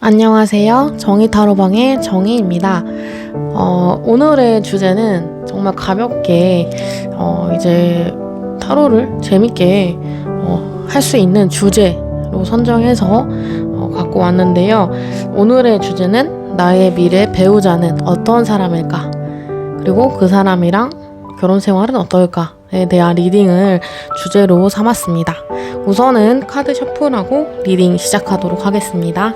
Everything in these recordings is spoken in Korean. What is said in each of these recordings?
안녕하세요. 정의타로방의 정의입니다. 오늘의 주제는 정말 가볍게 이제 타로를 재밌게 할 수 있는 주제로 선정해서 갖고 왔는데요. 오늘의 주제는 나의 미래 배우자는 어떤 사람일까? 그리고 그 사람이랑 결혼 생활은 어떨까에 대한 리딩을 주제로 삼았습니다. 우선은 카드 셔플하고 리딩 시작하도록 하겠습니다.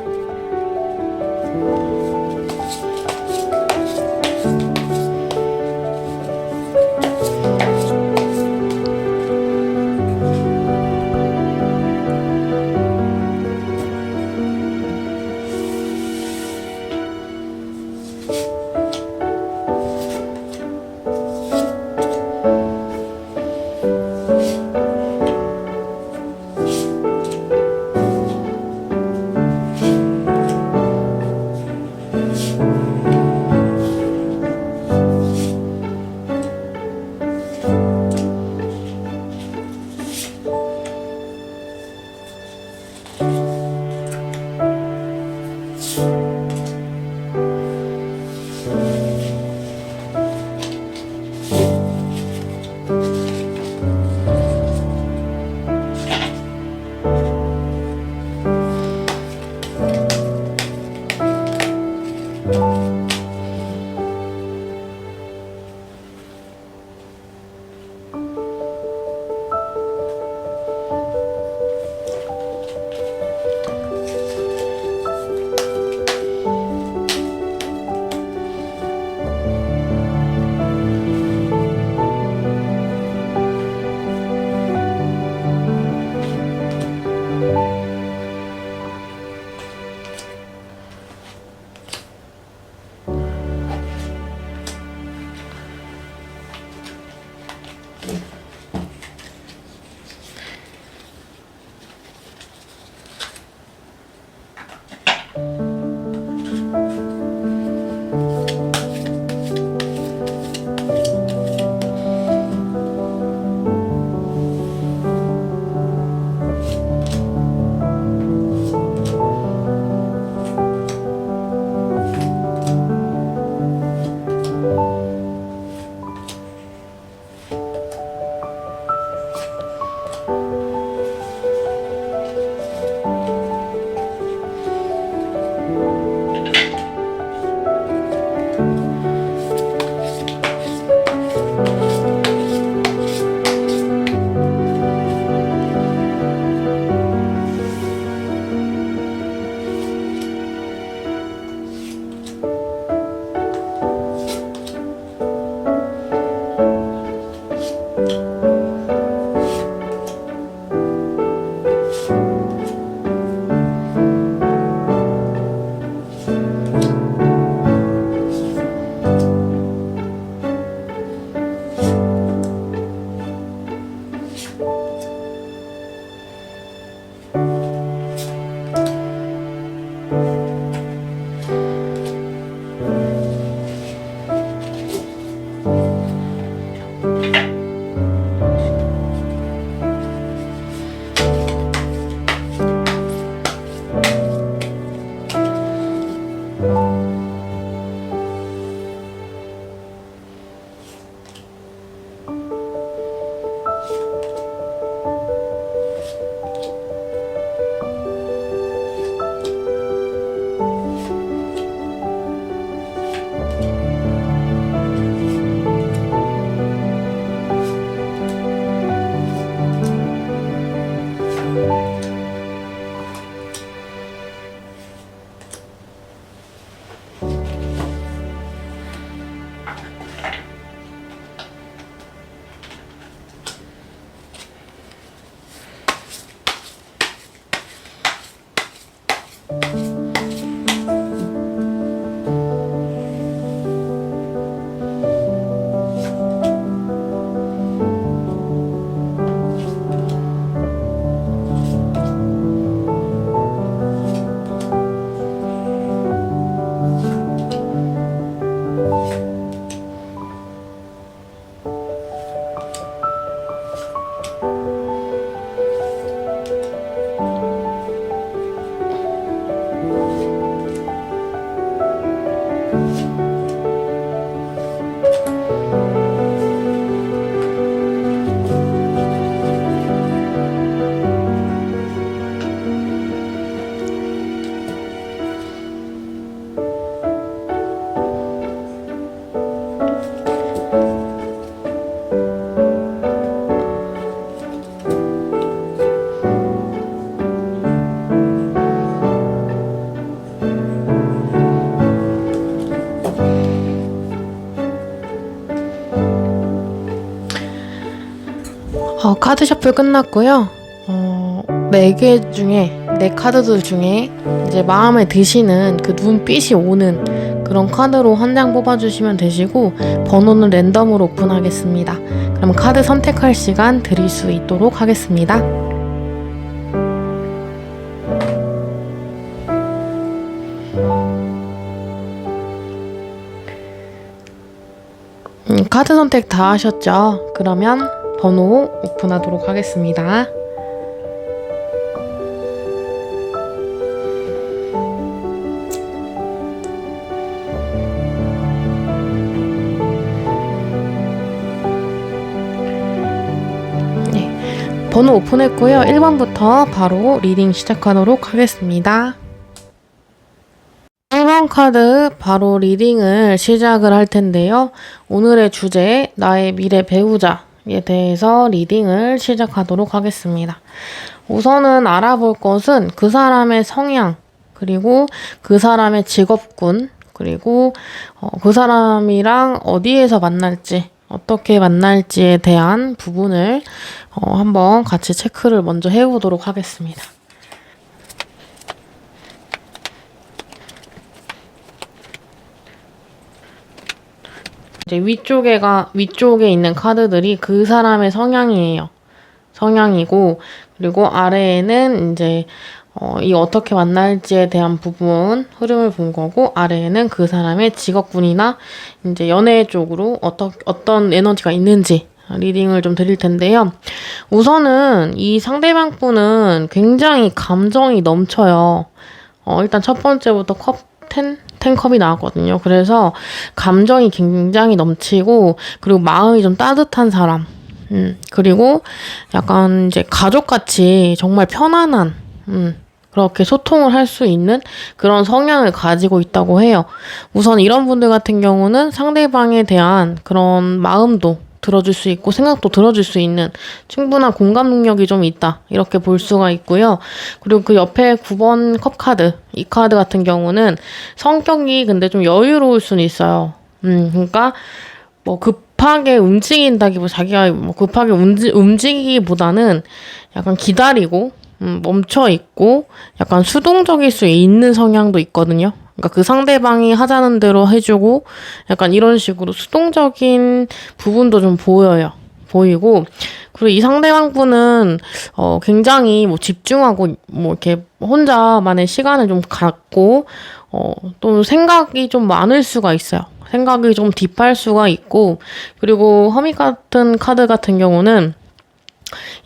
카드 셔플 끝났고요. 4개 중에, 4카드들 중에 이제 마음에 드시는 그 눈빛이 오는 그런 카드로 한 장 뽑아주시면 되시고, 번호는 랜덤으로 오픈하겠습니다. 그럼 카드 선택할 시간 드릴 수 있도록 하겠습니다. 카드 선택 다 하셨죠? 그러면 번호 오픈하도록 하겠습니다. 네, 번호 오픈했고요. 1번부터 바로 리딩 시작하도록 하겠습니다. 1번 카드 바로 리딩을 시작을 할 텐데요. 오늘의 주제, 나의 미래 배우자에 대해서 리딩을 시작하도록 하겠습니다. 우선은 알아볼 것은 그 사람의 성향, 그리고 그 사람의 직업군, 그리고 그 사람이랑 어디에서 만날지, 어떻게 만날지에 대한 부분을 한번 같이 체크를 먼저 해보도록 하겠습니다. 이제 위쪽에 있는 카드들이 그 사람의 성향이에요. 성향이고, 그리고 아래에는 이제 이 어떻게 만날지에 대한 부분 흐름을 본 거고, 아래에는 그 사람의 직업군이나 이제 연애 쪽으로 어떤 에너지가 있는지 리딩을 좀 드릴 텐데요. 우선은 이 상대방 분은 굉장히 감정이 넘쳐요. 일단 첫 번째부터 컵 10컵이 나왔거든요. 그래서 감정이 굉장히 넘치고, 그리고 마음이 좀 따뜻한 사람. 그리고 약간 이제 가족같이 정말 편안한, 그렇게 소통을 할 수 있는 그런 성향을 가지고 있다고 해요. 우선 이런 분들 같은 경우는 상대방에 대한 그런 마음도 들어줄 수 있고 생각도 들어줄 수 있는 충분한 공감 능력이 좀 있다, 이렇게 볼 수가 있고요. 그리고 그 옆에 9번 컵 카드, 이 카드 같은 경우는 성격이 근데 좀 여유로울 수는 있어요. 그러니까 뭐 급하게 움직인다기보다, 자기가 뭐 급하게 움직이기보다는 약간 기다리고 멈춰 있고 약간 수동적일 수 있는 성향도 있거든요. 그러니까 그 상대방이 하자는 대로 해주고 약간 이런 식으로 수동적인 부분도 좀 보이고, 그리고 이 상대방 분은 굉장히 뭐 집중하고 뭐 이렇게 혼자만의 시간을 좀 갖고 또 생각이 좀 많을 수가 있어요. 생각이 좀 딥할 수가 있고, 그리고 허밋 같은 카드 같은 경우는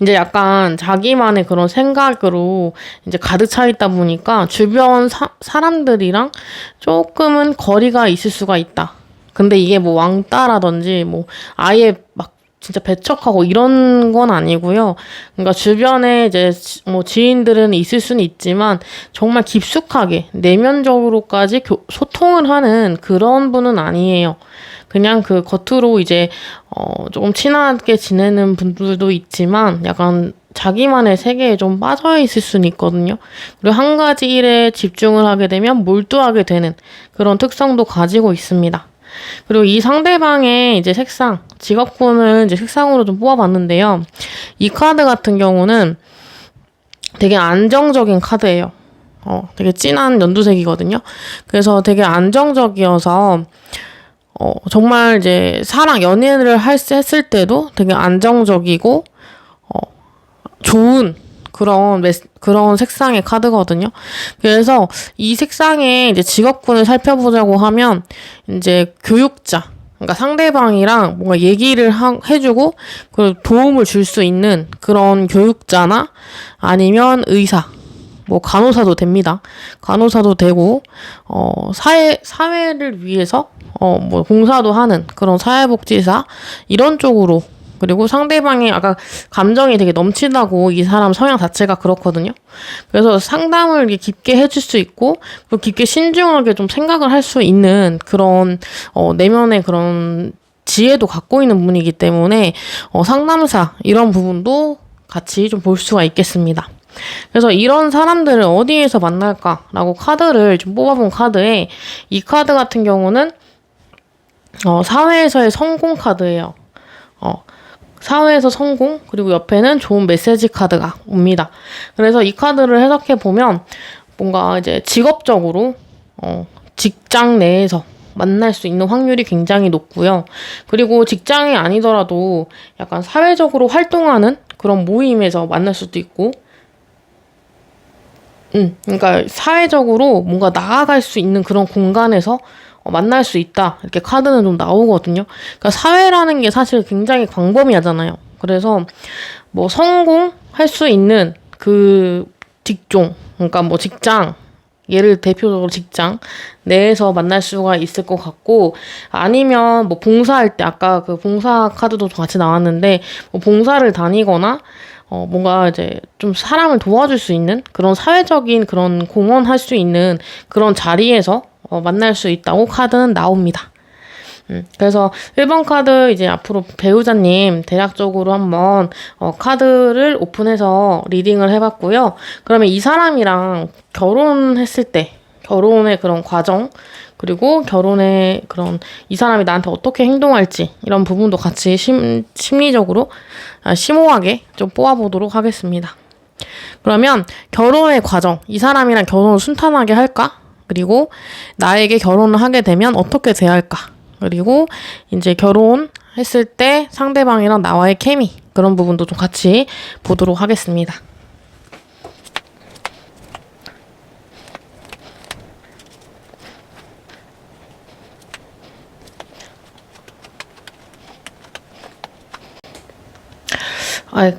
이제 약간 자기만의 그런 생각으로 이제 가득 차 있다 보니까 주변 사람들이랑 조금은 거리가 있을 수가 있다. 근데 이게 뭐 왕따라든지 뭐 아예 막 진짜 배척하고 이런 건 아니고요. 그러니까 주변에 이제 뭐 지인들은 있을 수는 있지만 정말 깊숙하게 내면적으로까지 소통을 하는 그런 분은 아니에요. 그냥 그 겉으로 이제 조금 친하게 지내는 분들도 있지만 약간 자기만의 세계에 좀 빠져 있을 수는 있거든요. 그리고 한 가지 일에 집중을 하게 되면 몰두하게 되는 그런 특성도 가지고 있습니다. 그리고 이 상대방의 이제 색상, 직업군을 이제 색상으로 좀 뽑아봤는데요. 이 카드 같은 경우는 되게 안정적인 카드예요. 되게 진한 연두색이거든요. 그래서 되게 안정적이어서 정말 이제 연애를 했을 때도 되게 안정적이고, 좋은 그런 색상의 카드거든요. 그래서 이 색상의 이제 직업군을 살펴보자고 하면, 이제 교육자, 그러니까 상대방이랑 뭔가 얘기를 해주고, 그리고 도움을 줄 수 있는 그런 교육자나 아니면 의사, 뭐 간호사도 됩니다. 간호사도 되고, 사회를 위해서 뭐 봉사도 하는 그런 사회복지사, 이런 쪽으로. 그리고 상대방이 아까 감정이 되게 넘친다고, 이 사람 성향 자체가 그렇거든요. 그래서 상담을 깊게 해줄 수 있고, 그리고 깊게 신중하게 좀 생각을 할 수 있는 그런 내면의 그런 지혜도 갖고 있는 분이기 때문에 상담사 이런 부분도 같이 좀 볼 수가 있겠습니다. 그래서 이런 사람들을 어디에서 만날까라고 카드를 좀 뽑아본 카드에, 이 카드 같은 경우는 사회에서의 성공 카드예요. 사회에서 성공, 그리고 옆에는 좋은 메시지 카드가 옵니다. 그래서 이 카드를 해석해 보면 뭔가 이제 직업적으로 직장 내에서 만날 수 있는 확률이 굉장히 높고요. 그리고 직장이 아니더라도 약간 사회적으로 활동하는 그런 모임에서 만날 수도 있고, 그러니까 사회적으로 뭔가 나아갈 수 있는 그런 공간에서 만날 수 있다. 이렇게 카드는 좀 나오거든요. 그러니까 사회라는 게 사실 굉장히 광범위하잖아요. 그래서 뭐 성공할 수 있는 그 직종, 그러니까 뭐 직장, 예를 대표적으로 직장 내에서 만날 수가 있을 것 같고, 아니면 뭐 봉사할 때 아까 그 봉사 카드도 같이 나왔는데 뭐 봉사를 다니거나 뭔가 이제 좀 사람을 도와줄 수 있는 그런 사회적인 그런 공헌할 수 있는 그런 자리에서 만날 수 있다고 카드는 나옵니다. 그래서 1번 카드 이제 앞으로 배우자님 대략적으로 한번 카드를 오픈해서 리딩을 해봤고요. 그러면 이 사람이랑 결혼했을 때 결혼의 그런 과정, 그리고 결혼의 그런 이 사람이 나한테 어떻게 행동할지 이런 부분도 같이 심리적으로 심오하게 좀 뽑아보도록 하겠습니다. 그러면 결혼의 과정, 이 사람이랑 결혼을 순탄하게 할까? 그리고 나에게 결혼을 하게 되면 어떻게 대할까? 그리고 이제 결혼했을 때 상대방이랑 나와의 케미, 그런 부분도 좀 같이 보도록 하겠습니다.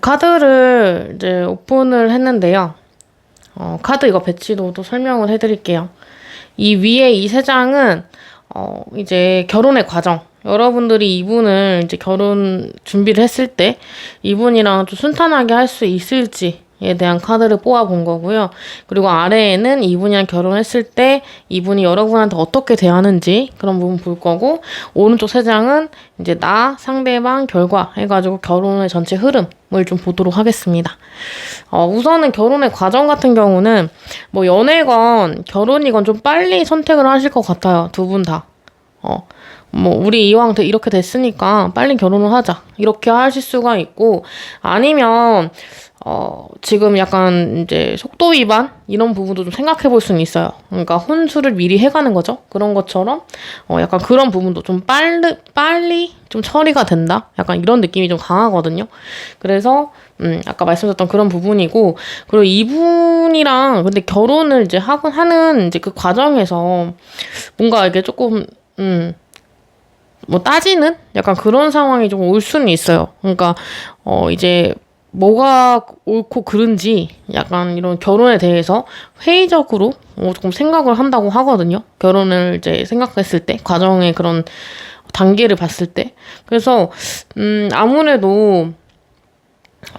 카드를 이제 오픈을 했는데요. 카드 이거 배치도도 설명을 해드릴게요. 이 위에 이 세 장은 이제 결혼의 과정. 여러분들이 이분을 이제 결혼 준비를 했을 때 이분이랑 좀 순탄하게 할 수 있을지에 대한 카드를 뽑아본 거고요. 그리고 아래에는 이분이랑 결혼했을 때 이분이 여러분한테 어떻게 대하는지 그런 부분 볼 거고, 오른쪽 세 장은 이제 나, 상대방, 결과 해가지고 결혼의 전체 흐름을 좀 보도록 하겠습니다. 우선은 결혼의 과정 같은 경우는 뭐 연애건 결혼이건 좀 빨리 선택을 하실 것 같아요. 두 분 다. 뭐 우리 이왕 이렇게 됐으니까 빨리 결혼을 하자 이렇게 하실 수가 있고, 아니면 지금 약간 이제 속도 위반 이런 부분도 좀 생각해 볼 수는 있어요. 그러니까 혼수를 미리 해가는 거죠. 그런 것처럼 약간 그런 부분도 좀 빨리 좀 처리가 된다. 약간 이런 느낌이 좀 강하거든요. 그래서 아까 말씀드렸던 그런 부분이고, 그리고 이분이랑 근데 결혼을 이제 하는 이제 그 과정에서 뭔가 이게 조금 뭐 따지는 약간 그런 상황이 좀 올 수는 있어요. 그러니까 이제 뭐가 옳고 그른지 약간 이런 결혼에 대해서 회의적으로 조금 생각을 한다고 하거든요. 결혼을 이제 생각했을 때, 과정의 그런 단계를 봤을 때. 그래서 아무래도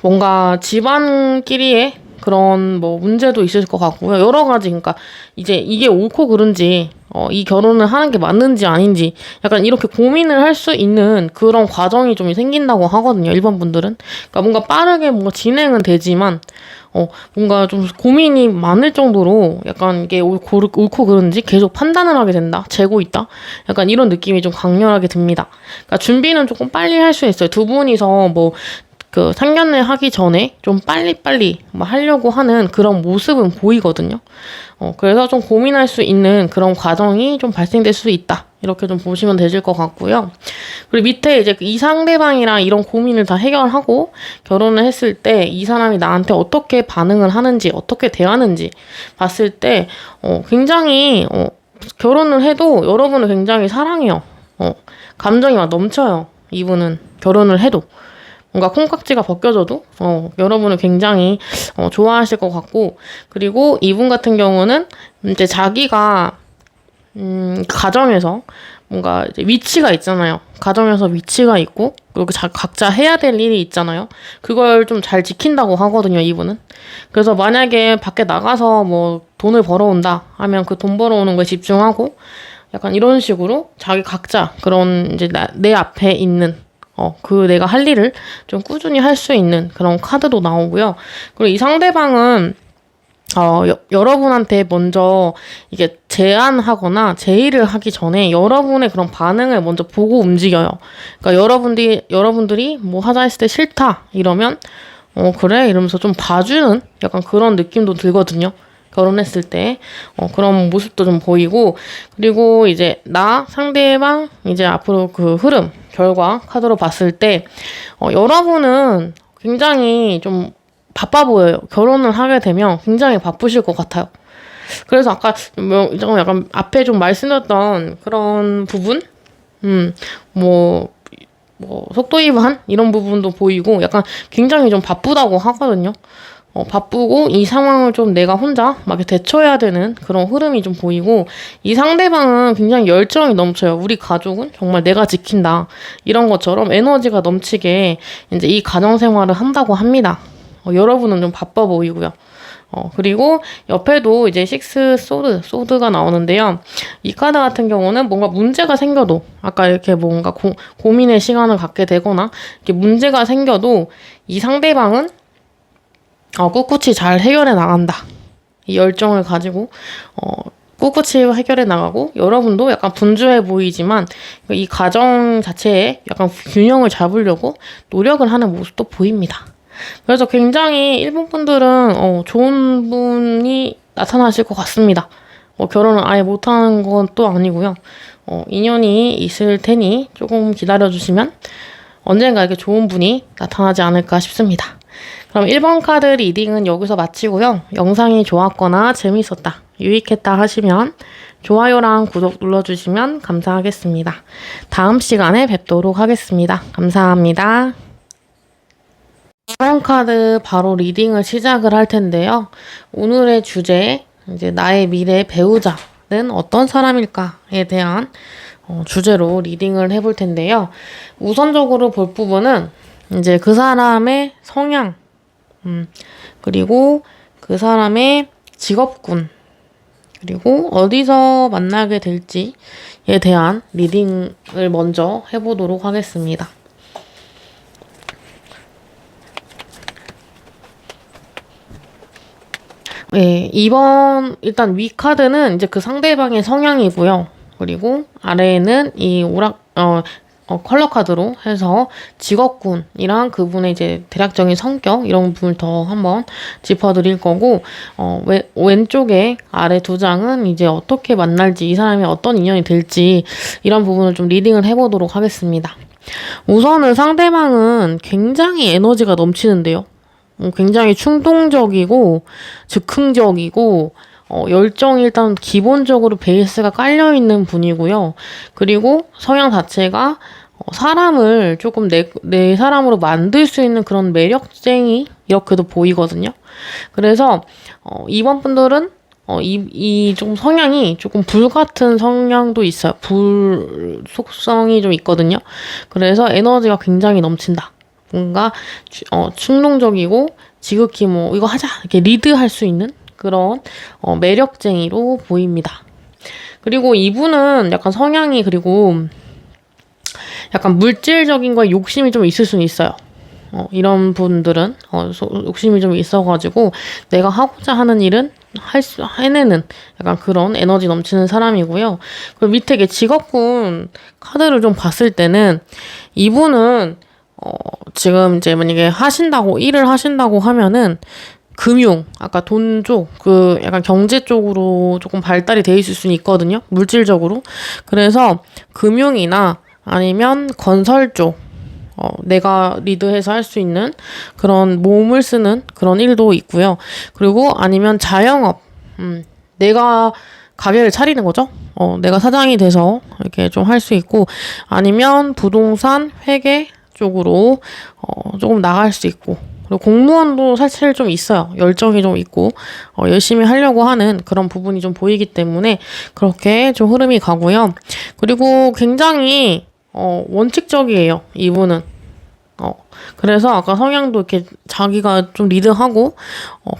뭔가 집안끼리의 그런 뭐 문제도 있을 것 같고요. 여러 가지, 그러니까 이제 이게 옳고 그른지 이 결혼을 하는 게 맞는지 아닌지 약간 이렇게 고민을 할 수 있는 그런 과정이 좀 생긴다고 하거든요. 일반 분들은. 그러니까 뭔가 빠르게 뭔가 진행은 되지만 뭔가 좀 고민이 많을 정도로 약간 이게 옳고 그른지 계속 판단을 하게 된다. 재고 있다. 약간 이런 느낌이 좀 강렬하게 듭니다. 그러니까 준비는 조금 빨리 할 수 있어요. 두 분이서 뭐 그 상견례 하기 전에 좀 빨리빨리 뭐 하려고 하는 그런 모습은 보이거든요. 그래서 좀 고민할 수 있는 그런 과정이 좀 발생될 수 있다. 이렇게 좀 보시면 되실 것 같고요. 그리고 밑에 이제 이 상대방이랑 이런 고민을 다 해결하고 결혼을 했을 때 이 사람이 나한테 어떻게 반응을 하는지, 어떻게 대하는지 봤을 때 굉장히 결혼을 해도 여러분을 굉장히 사랑해요. 감정이 막 넘쳐요. 이분은 결혼을 해도. 뭔가 콩깍지가 벗겨져도 여러분을 굉장히 좋아하실 것 같고, 그리고 이분 같은 경우는 이제 자기가 가정에서 뭔가 이제 위치가 있잖아요. 가정에서 위치가 있고, 그리고 각자 해야 될 일이 있잖아요. 그걸 좀 잘 지킨다고 하거든요, 이분은. 그래서 만약에 밖에 나가서 뭐 돈을 벌어온다 하면 그 돈 벌어오는 거에 집중하고, 약간 이런 식으로 자기 각자 그런 이제 내 앞에 있는 그 내가 할 일을 좀 꾸준히 할 수 있는 그런 카드도 나오고요. 그리고 이 상대방은 여러분한테 먼저 이게 제안하거나 제의를 하기 전에 여러분의 그런 반응을 먼저 보고 움직여요. 그러니까 여러분들이 뭐 하자 했을 때 싫다 이러면 그래 이러면서 좀 봐주는 약간 그런 느낌도 들거든요. 결혼했을 때 그런 모습도 좀 보이고, 그리고 이제 상대방 이제 앞으로 그 흐름 결과 카드로 봤을 때 여러분은 굉장히 좀 바빠 보여요. 결혼을 하게 되면 굉장히 바쁘실 것 같아요. 그래서 아까 좀 약간 앞에 좀 말씀드렸던 그런 부분, 뭐 속도 위반 이런 부분도 보이고 약간 굉장히 좀 바쁘다고 하거든요. 바쁘고 이 상황을 좀 내가 혼자 막 대처해야 되는 그런 흐름이 좀 보이고, 이 상대방은 굉장히 열정이 넘쳐요. 우리 가족은 정말 내가 지킨다 이런 것처럼 에너지가 넘치게 이제 이 가정생활을 한다고 합니다. 여러분은 좀 바빠 보이고요. 그리고 옆에도 이제 식스 소드가 나오는데요. 이 카드 같은 경우는 뭔가 문제가 생겨도, 아까 이렇게 뭔가 고민의 시간을 갖게 되거나 이렇게 문제가 생겨도 이 상대방은 꿋꿋이 잘 해결해 나간다. 이 열정을 가지고 꿋꿋이 해결해 나가고, 여러분도 약간 분주해 보이지만 이 가정 자체에 약간 균형을 잡으려고 노력을 하는 모습도 보입니다. 그래서 굉장히 일본 분들은 좋은 분이 나타나실 것 같습니다. 결혼을 아예 못하는 건 또 아니고요. 인연이 있을 테니 조금 기다려주시면 언젠가 이렇게 좋은 분이 나타나지 않을까 싶습니다. 그럼 1번 카드 리딩은 여기서 마치고요. 영상이 좋았거나 재밌었다, 유익했다 하시면 좋아요랑 구독 눌러주시면 감사하겠습니다. 다음 시간에 뵙도록 하겠습니다. 감사합니다. 1번 카드 바로 리딩을 시작을 할 텐데요. 오늘의 주제, 이제 나의 미래 배우자는 어떤 사람일까에 대한 주제로 리딩을 해볼 텐데요. 우선적으로 볼 부분은 이제 그 사람의 성향, 그리고 그 사람의 직업군, 그리고 어디서 만나게 될지에 대한 리딩을 먼저 해보도록 하겠습니다. 네, 일단 위 카드는 이제 그 상대방의 성향이고요. 그리고 아래에는 이 컬러 카드로 해서 직업군이랑 그분의 이제 대략적인 성격 이런 부분을 더 한번 짚어드릴 거고, 왼쪽에 아래 두 장은 이제 어떻게 만날지, 이 사람이 어떤 인연이 될지 이런 부분을 좀 리딩을 해보도록 하겠습니다. 우선은 상대방은 굉장히 에너지가 넘치는데요. 굉장히 충동적이고 즉흥적이고 열정이 일단 기본적으로 베이스가 깔려있는 분이고요. 그리고 성향 자체가 사람을 조금 내 사람으로 만들 수 있는 그런 매력쟁이 이렇게도 보이거든요. 그래서 이번 분들은 이 좀 성향이 조금 불 같은 성향도 있어요. 불 속성이 좀 있거든요. 그래서 에너지가 굉장히 넘친다. 뭔가 충동적이고 지극히 뭐 이거 하자 이렇게 리드할 수 있는 그런 매력쟁이로 보입니다. 그리고 이분은 약간 성향이, 그리고 약간 물질적인 거에 욕심이 좀 있을 수는 있어요. 이런 분들은 욕심이 좀 있어가지고 내가 하고자 하는 일은 해내는 약간 그런 에너지 넘치는 사람이고요. 그리고 밑에 이게 직업군 카드를 좀 봤을 때는 이분은 지금 이제 만약에 일을 하신다고 하면은 금융, 아까 돈 쪽, 약간 경제 쪽으로 조금 발달이 돼 있을 수는 있거든요. 물질적으로. 그래서 금융이나 아니면 건설 쪽, 내가 리드해서 할 수 있는 그런 몸을 쓰는 그런 일도 있고요. 그리고 아니면 자영업, 내가 가게를 차리는 거죠. 내가 사장이 돼서 이렇게 좀 할 수 있고, 아니면 부동산, 회계 쪽으로 조금 나갈 수 있고, 그리고 공무원도 사실 좀 있어요. 열정이 좀 있고 열심히 하려고 하는 그런 부분이 좀 보이기 때문에 그렇게 좀 흐름이 가고요. 그리고 굉장히 원칙적이에요, 이분은. 그래서 아까 성향도 이렇게 자기가 좀 리드하고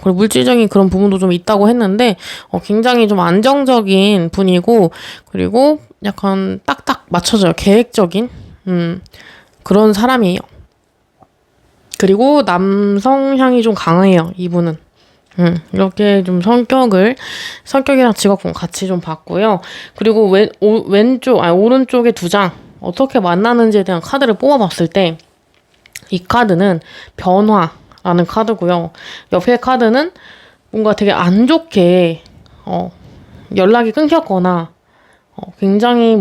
그리고 물질적인 그런 부분도 좀 있다고 했는데 굉장히 좀 안정적인 분이고, 그리고 약간 딱딱 맞춰져요. 계획적인 그런 사람이에요. 그리고 남성향이 좀 강해요, 이분은. 이렇게 좀 성격이랑 직업군 같이 좀 봤고요. 그리고 오른쪽에 두 장, 어떻게 만나는지에 대한 카드를 뽑아봤을 때, 이 카드는 변화라는 카드고요. 옆에 카드는 뭔가 되게 안 좋게, 연락이 끊겼거나, 굉장히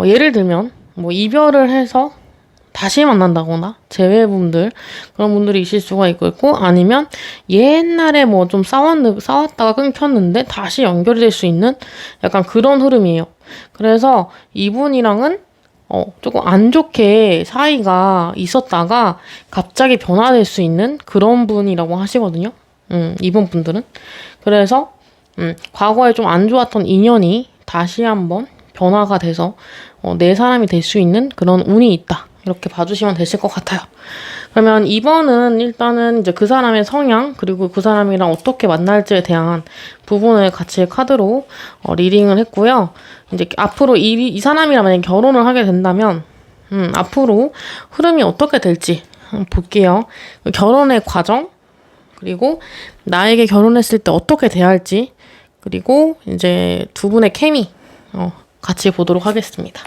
예를 들면, 이별을 해서 다시 만난다거나 재회분들 그런 분들이 있을 수가 있고 아니면 옛날에 좀 싸웠다가 끊겼는데 다시 연결이 될 수 있는 약간 그런 흐름이에요. 그래서 이분이랑은 조금 안 좋게 사이가 있었다가 갑자기 변화될 수 있는 그런 분이라고 하시거든요. 이분 분들은. 그래서 과거에 좀 안 좋았던 인연이 다시 한번 변화가 돼서 내 사람이 될 수 있는 그런 운이 있다. 이렇게 봐주시면 되실 것 같아요. 그러면 2번은 일단은 이제 그 사람의 성향, 그리고 그 사람이랑 어떻게 만날지에 대한 부분을 같이 카드로 리딩을 했고요. 이제 앞으로 이 사람이랑 만약에 결혼을 하게 된다면, 앞으로 흐름이 어떻게 될지 한번 볼게요. 결혼의 과정, 그리고 나에게 결혼했을 때 어떻게 대할지, 그리고 이제 두 분의 케미, 같이 보도록 하겠습니다.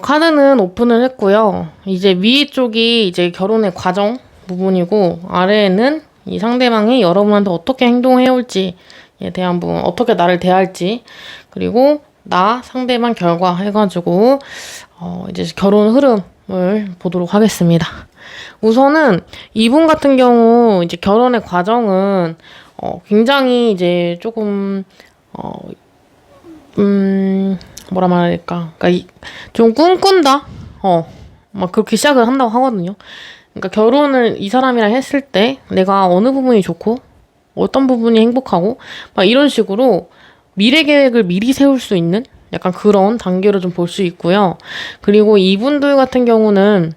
카드는 오픈을 했고요. 이제 위쪽이 이제 결혼의 과정 부분이고, 아래에는 이 상대방이 여러분한테 어떻게 행동해 올지에 대한 부분, 어떻게 나를 대할지, 그리고 나 상대방 결과 해가지고, 이제 결혼 흐름을 보도록 하겠습니다. 우선은 이분 같은 경우, 이제 결혼의 과정은, 굉장히 이제 조금, 뭐라 말할까. 그러니까 좀 꿈꾼다? 막 그렇게 시작을 한다고 하거든요. 그러니까 결혼을 이 사람이랑 했을 때 내가 어느 부분이 좋고 어떤 부분이 행복하고 막 이런 식으로 미래 계획을 미리 세울 수 있는 약간 그런 단계로 좀 볼 수 있고요. 그리고 이분들 같은 경우는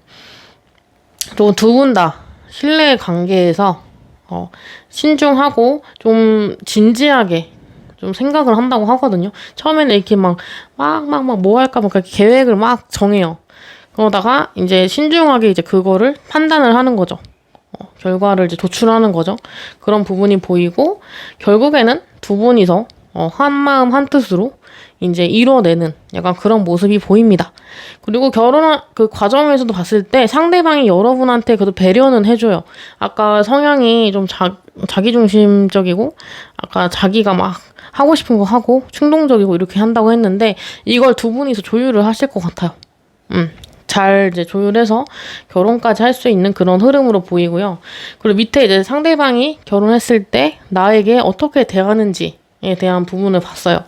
좀 두 분 다 신뢰 관계에서 신중하고 좀 진지하게 좀 생각을 한다고 하거든요. 처음에는 이렇게 막 뭐 할까 막 계획을 막 정해요. 그러다가 이제 신중하게 이제 그거를 판단을 하는 거죠. 결과를 이제 도출하는 거죠. 그런 부분이 보이고 결국에는 두 분이서 한 마음 한 뜻으로 이제 이뤄내는 약간 그런 모습이 보입니다. 그리고 결혼한 그 과정에서도 봤을 때 상대방이 여러분한테 그래도 배려는 해줘요. 아까 성향이 좀 자기중심적이고 아까 자기가 막 하고 싶은 거 하고 충동적이고 이렇게 한다고 했는데 이걸 두 분이서 조율을 하실 것 같아요. 잘 이제 조율해서 결혼까지 할 수 있는 그런 흐름으로 보이고요. 그리고 밑에 이제 상대방이 결혼했을 때 나에게 어떻게 대하는지에 대한 부분을 봤어요.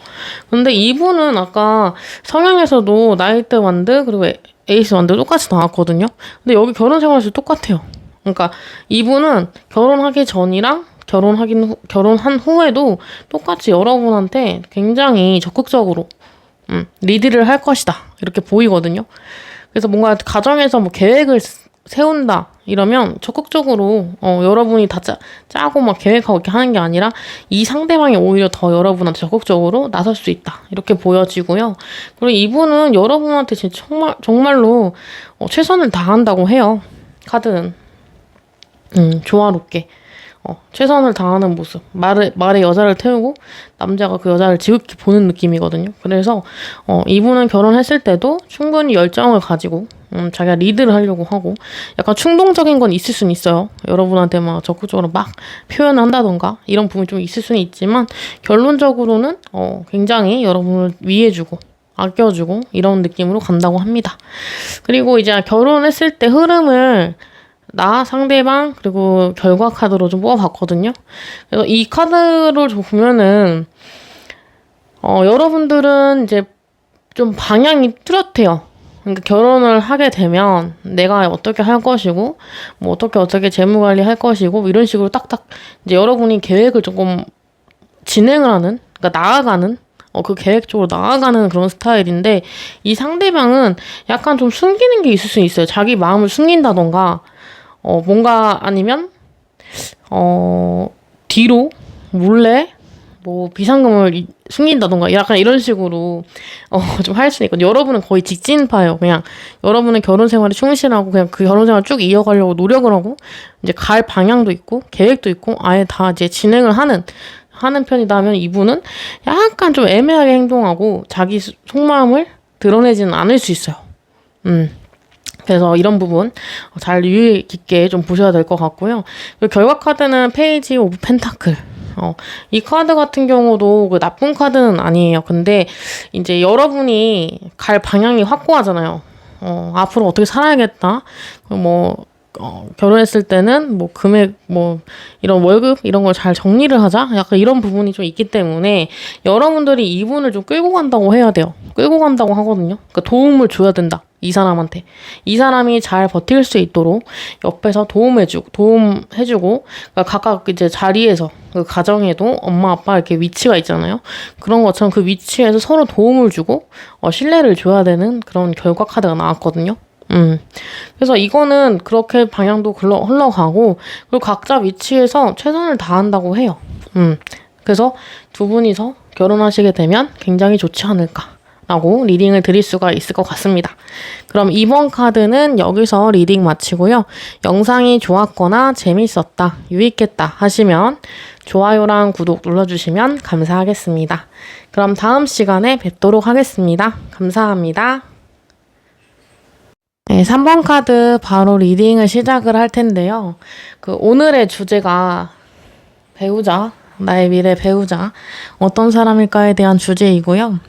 근데 이분은 아까 성향에서도 나이트 완드 그리고 에이스 완드 똑같이 나왔거든요. 근데 여기 결혼 생활에서 똑같아요. 그러니까 이분은 결혼하기 전이랑 결혼한 후에도 똑같이 여러분한테 굉장히 적극적으로 리드를 할 것이다 이렇게 보이거든요. 그래서 뭔가 가정에서 계획을 세운다 이러면 적극적으로 여러분이 다 짜고 막 계획하고 이렇게 하는 게 아니라 이 상대방이 오히려 더 여러분한테 적극적으로 나설 수 있다 이렇게 보여지고요. 그리고 이분은 여러분한테 진짜 정말로 최선을 다한다고 해요. 카드는 조화롭게 최선을 다하는 모습. 말에 여자를 태우고 남자가 그 여자를 지극히 보는 느낌이거든요. 그래서 이분은 결혼했을 때도 충분히 열정을 가지고 자기가 리드를 하려고 하고 약간 충동적인 건 있을 수는 있어요. 여러분한테 막 적극적으로 막 표현을 한다던가 이런 부분이 좀 있을 수는 있지만 결론적으로는 굉장히 여러분을 위해주고 아껴주고 이런 느낌으로 간다고 합니다. 그리고 이제 결혼했을 때 흐름을 나, 상대방, 그리고 결과 카드로 좀 뽑아봤거든요. 그래서 이 카드를 좀 보면은, 여러분들은 이제 좀 방향이 뚜렷해요. 그러니까 결혼을 하게 되면 내가 어떻게 할 것이고, 뭐 어떻게 재무 관리 할 것이고, 이런 식으로 딱딱 이제 여러분이 계획을 조금 진행을 하는, 그러니까 나아가는, 그 계획 쪽으로 나아가는 그런 스타일인데, 이 상대방은 약간 좀 숨기는 게 있을 수 있어요. 자기 마음을 숨긴다던가, 뭔가 아니면 뒤로 몰래 뭐 비상금을 숨긴다던가 약간 이런 식으로 좀 할 수는 있거든요. 여러분은 거의 직진파예요. 그냥 여러분은 결혼 생활에 충실하고 그냥 그 결혼 생활 쭉 이어가려고 노력을 하고 이제 갈 방향도 있고 계획도 있고 아예 다 이제 진행을 하는 편이다 하면 이분은 약간 좀 애매하게 행동하고 자기 속마음을 드러내지는 않을 수 있어요. 그래서 이런 부분 잘 유의 깊게 좀 보셔야 될 것 같고요. 그리고 결과 카드는 페이지 오브 펜타클. 이 카드 같은 경우도 그 나쁜 카드는 아니에요. 근데 이제 여러분이 갈 방향이 확고하잖아요. 앞으로 어떻게 살아야겠다. 결혼했을 때는 뭐 금액, 뭐 이런 월급 이런 걸 잘 정리를 하자. 약간 이런 부분이 좀 있기 때문에 여러분들이 이분을 좀 끌고 간다고 해야 돼요. 끌고 간다고 하거든요. 그러니까 도움을 줘야 된다. 이 사람한테. 이 사람이 잘 버틸 수 있도록 옆에서 도움해주고, 그러니까 각각 이제 자리에서, 그 가정에도 엄마, 아빠 이렇게 위치가 있잖아요. 그런 것처럼 그 위치에서 서로 도움을 주고, 신뢰를 줘야 되는 그런 결과 카드가 나왔거든요. 그래서 이거는 그렇게 방향도 흘러가고, 그리고 각자 위치에서 최선을 다한다고 해요. 그래서 두 분이서 결혼하시게 되면 굉장히 좋지 않을까. 라고 리딩을 드릴 수가 있을 것 같습니다. 그럼 이번 카드는 여기서 리딩 마치고요. 영상이 좋았거나 재밌었다, 유익했다 하시면 좋아요랑 구독 눌러주시면 감사하겠습니다. 그럼 다음 시간에 뵙도록 하겠습니다. 감사합니다. 네, 3번 카드 바로 리딩을 시작을 할 텐데요. 오늘의 주제가 배우자, 나의 미래 배우자, 어떤 사람일까에 대한 주제이고요.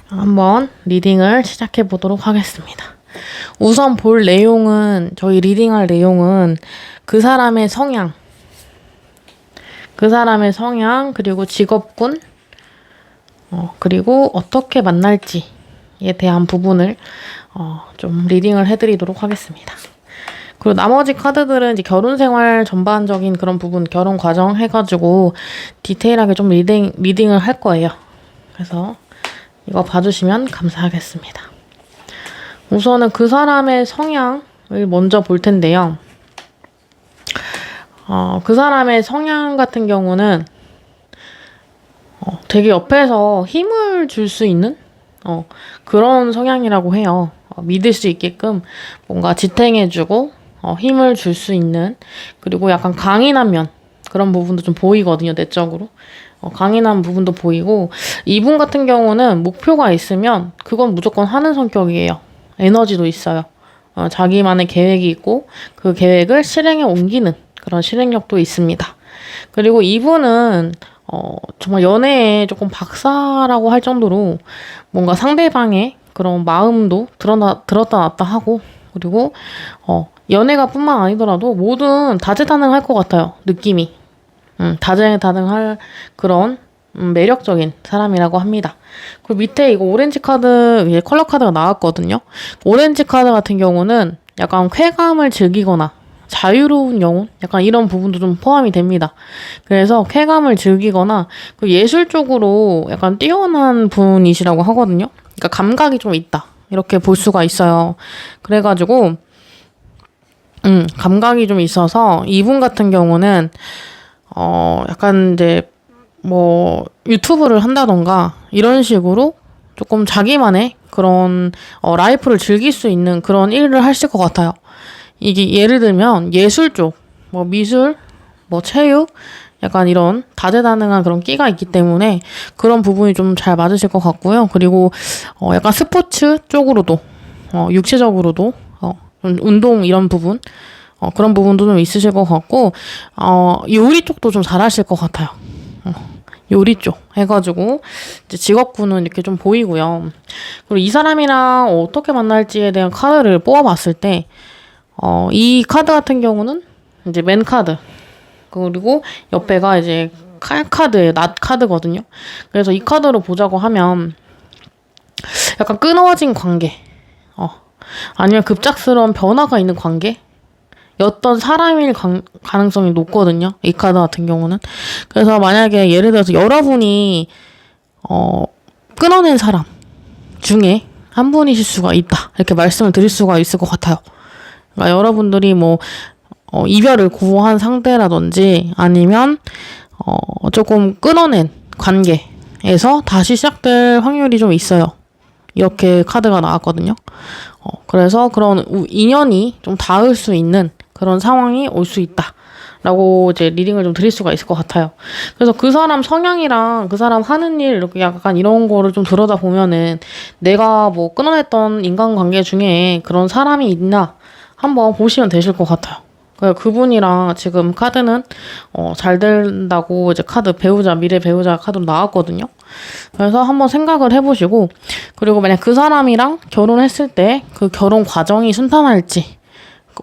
한번 리딩을 시작해 보도록 하겠습니다. 우선 볼 내용은, 저희 리딩할 내용은 그 사람의 성향, 그리고 직업군, 그리고 어떻게 만날지에 대한 부분을 좀 리딩을 해드리도록 하겠습니다. 그리고 나머지 카드들은 이제 결혼 생활 전반적인 그런 부분, 결혼 과정 해가지고 디테일하게 좀 리딩을 할 거예요. 그래서 이거 봐주시면 감사하겠습니다. 우선은 그 사람의 성향을 먼저 볼 텐데요. 그 사람의 성향 같은 경우는 되게 옆에서 힘을 줄 수 있는 그런 성향이라고 해요. 믿을 수 있게끔 뭔가 지탱해주고 힘을 줄 수 있는, 그리고 약간 강인한 면, 그런 부분도 좀 보이거든요, 내적으로. 강인한 부분도 보이고, 이분 같은 경우는 목표가 있으면 그건 무조건 하는 성격이에요. 에너지도 있어요. 자기만의 계획이 있고 그 계획을 실행에 옮기는 그런 실행력도 있습니다. 그리고 이분은 정말 연애에 조금 박사라고 할 정도로 뭔가 상대방의 그런 마음도 들었다 놨다 하고, 그리고 연애가 뿐만 아니더라도 뭐든 다재다능할 것 같아요, 느낌이. 다재다능할 그런 매력적인 사람이라고 합니다. 그리고 밑에 이거 오렌지 카드 위에 컬러 카드가 나왔거든요. 오렌지 카드 같은 경우는 약간 쾌감을 즐기거나 자유로운 영혼? 약간 이런 부분도 좀 포함이 됩니다. 그래서 쾌감을 즐기거나 그 예술 쪽으로 약간 뛰어난 분이시라고 하거든요. 그러니까 감각이 좀 있다, 이렇게 볼 수가 있어요. 그래가지고 감각이 좀 있어서 이분 같은 경우는 약간 이제 뭐 유튜브를 한다던가 이런 식으로 조금 자기만의 그런 라이프를 즐길 수 있는 그런 일을 하실 것 같아요. 이게 예를 들면 예술 쪽, 뭐 미술, 뭐 체육, 약간 이런 다재다능한 그런 끼가 있기 때문에 그런 부분이 좀 잘 맞으실 것 같고요. 그리고 약간 스포츠 쪽으로도 육체적으로도 운동 이런 부분, 그런 부분도 좀 있으실 것 같고, 요리 쪽도 좀 잘하실 것 같아요. 요리 쪽 해가지고 이제 직업군은 이렇게 좀 보이고요. 그리고 이 사람이랑 어떻게 만날지에 대한 카드를 뽑아봤을 때, 이 카드 같은 경우는 이제 맨 카드, 그리고 옆에가 이제 칼 카드예요, 낫 카드거든요. 그래서 이 카드로 보자고 하면 약간 끊어진 관계, 아니면 급작스러운 변화가 있는 관계. 였던 사람일 가능성이 높거든요, 이 카드 같은 경우는. 그래서 만약에 예를 들어서 여러분이 끊어낸 사람 중에 한 분이실 수가 있다, 이렇게 말씀을 드릴 수가 있을 것 같아요. 그러니까 여러분들이 뭐 이별을 고한 상태라든지 아니면 조금 끊어낸 관계에서 다시 시작될 확률이 좀 있어요. 이렇게 카드가 나왔거든요. 그래서 그런 인연이 좀 닿을 수 있는 그런 상황이 올 수 있다. 라고 이제 리딩을 좀 드릴 수가 있을 것 같아요. 그래서 그 사람 성향이랑 그 사람 하는 일 이렇게 약간 이런 거를 좀 들여다 보면은 내가 뭐 끊어냈던 인간관계 중에 그런 사람이 있나 한번 보시면 되실 것 같아요. 그분이랑 지금 카드는 잘 된다고 이제 카드 배우자 미래 배우자 카드로 나왔거든요. 그래서 한번 생각을 해보시고 그리고 만약 그 사람이랑 결혼했을 때 그 결혼 과정이 순탄할지